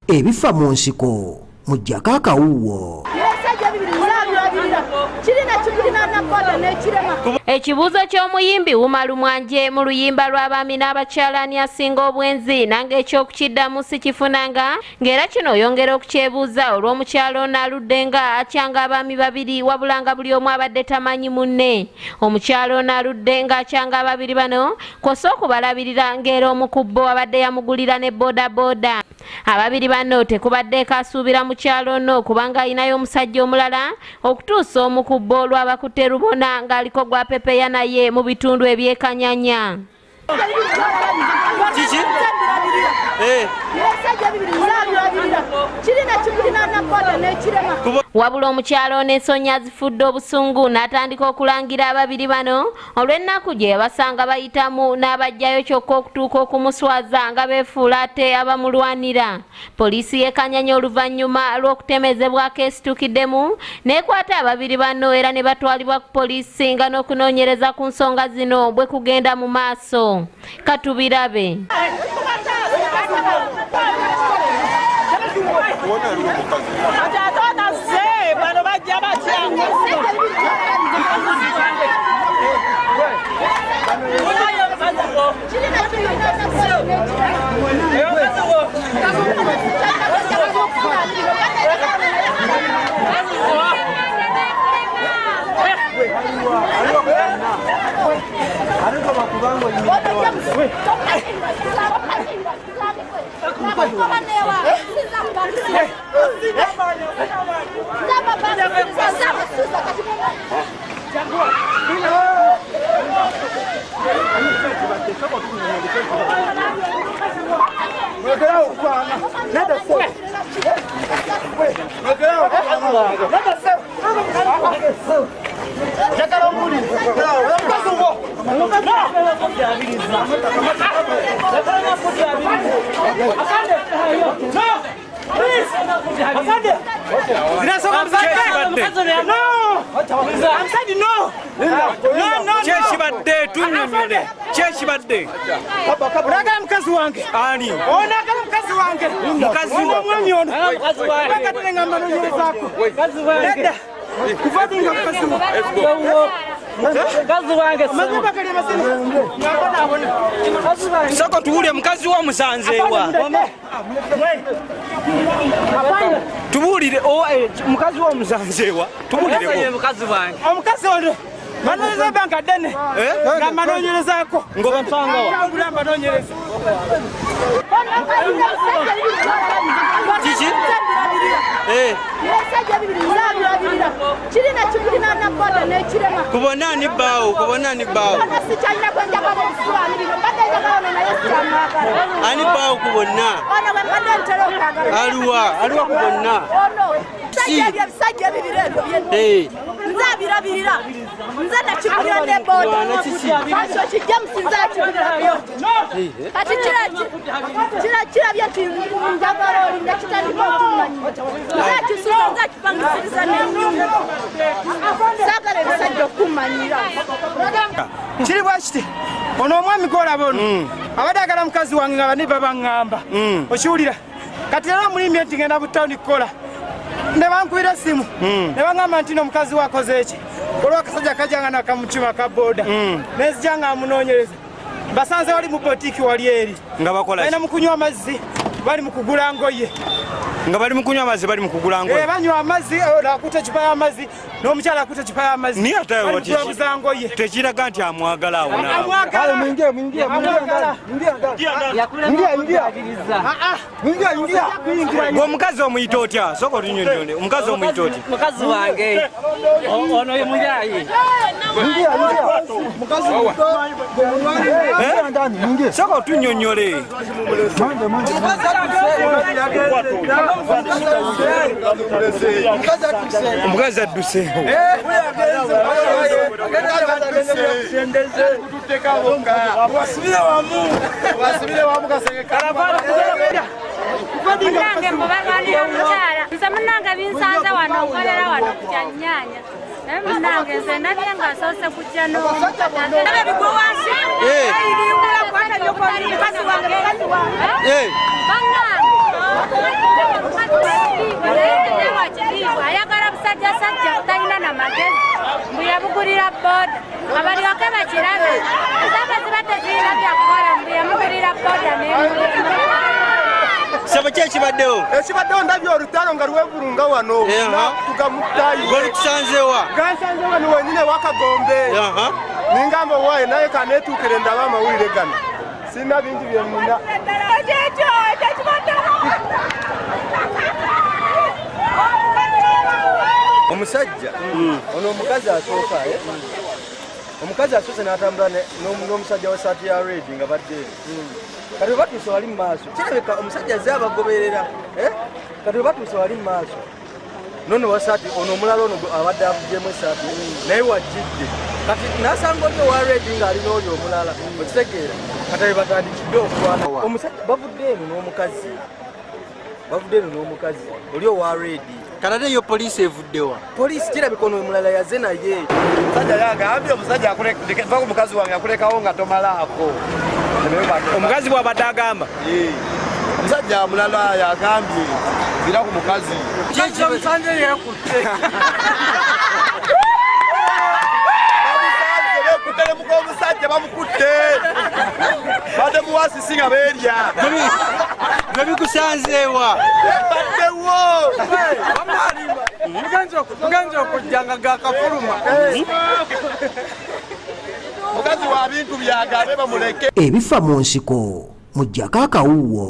Ebifa mu nsiko mujjako akawuwo. Ekibuuzo ky'omuyimbi Wumalu Mwanje mu luyimba lw'abaami n'abakyalani asinga obwenzi nange eky'okukiddamu sikifunanga ng'era kino yongera okukyebuuza olw'omukyalo ono aludde nga akyanga abaami babiri wabula nga buli omu abadde tamanyi munne. Omukyalo ono aludde nga akyanga ababiri bano kw'ossa okubalabirira ng'era omu ku bo abadde yamugulira ne boodabooda. Ababiri bano tekubadde kasuubira mukyalo ono kubanga ayinayo omusajja omulala okutuusa omu ku bo lw'abakutte lubona ng'aliko gwa pepeya naye mu bitundu ebyekanyanya. Wabula omukyalo ono ensonyi azifudde obusungu n'atandika okulangira ababiri bano olw'ennaku gye yabasanga bayitamu n'abajjayo kyokka okutuuka okumuswaza nga beefuula ate abamulwanira. Poliisi y'ekanyanya oluvannyuma lw'okutemezebwako esitukiddemu n'ekwata ababiri bano era ne batwalibwa ku poliisi nga n'okunoonyereza ku nsonga zino bwe kugenda mu maaso. Katubirabe. Soko tuwulire mukazi wa musanzeewa. Tuwulire mukazi wa musanzeewa. Tuwulire mukazi wange. Omukazi ono manonyereza banka dene. Nga manonyerezaako. Ngobapanga wa. Ngulamba nonyereza. Kiki? Kubona ni bawo, kubona ni bawo. Ani bawo kubona. Aliwa kubona. Nzabirabirira nzana kibira ne boda kaso kijya musinza kibira kati kira byati njabaro ndakitani botumanyi zaki suza kipangisiza ne nyungu sagale bisajja kumanyira kiri bwashite ono omwami kola bono abadagala mukazi wange ngabani babangamba okiwulira kati era mulimye nti ngenda butawuni kola ne bankubira simu ne bangamba nti no mukazi wakoze eki olw'akasajja kajanga nakamutima ka boda nezijanga amunoonyereza basanze wali mu botiki wali eri nga bakola balina mukunywa amazzi bali mu kugula ngoye nga bali mu kunywa amazzi bali mu kugula ngoye banywa amazzi akuta kipa y'amazzi n'omukyala akuta kipa y'amazzi niye atayo wati tekiraga nti amwagala awo amwagala mwingie omukazi omuyita otya soko tunyonyole omukazi omuyita otya mukazi wange ono ye muyayi soko tunyonyole omukazi adduse wasubire wamu kasenge Munange mubagani omukyala nze munange binsanze wano nkolera wano kutya nnyanya naye munange nze ndabye nga asoose kujja n'ebigwa wansi ayirimbula kwata nyokomukazi wange bannange sajja talina na magezi mbu yamugulira boda abalyoke bakirabe esente ziba tezirina byakukola mbu yamugulira boda Sabo kyekibaddewo ndabye olutalo nga lwevulunga wano tugamutayi golitusanzewa gansanze wano wenyine wakagombe ningamba waye naye kanetuukire ndaba amawulire gano sina bingi byemuna omusajja ono omukazi asooka omukazi asoose n'atambula n'omusajja wa saati ya redi nga badde kati we batuuse wali mu maaso kirabika omusajja azze abagoberera kati we batuuse wali mu maaso nono wa saati ono omulala ono abadde avugyemu esaati naye wajjidde kati n'asanga oli owa redi ng'alina oli omulala okitegeera kati we batandikidde okwana omusajja bavudde eno n'omukazi oli owa redi kanate yo poliisi evuddewa poliisi kirabika ono omulala yazze naye omusajja yagambye omusajja va ku mukazi wange akulekawo nga tomalaako omukazi bw'abadde agamba omusajja mulala yagambye vira ku mukazi kyekimusanze yeekutte bekuteremuka omusajja bamukutte badde muwasisi nga beerya gwe bikusanzeewa baddewo mugenza okujja nga gakafuluma mukazi wa bintu byagabe bamuleke ebifa mu nsiko mujjako akawuwo.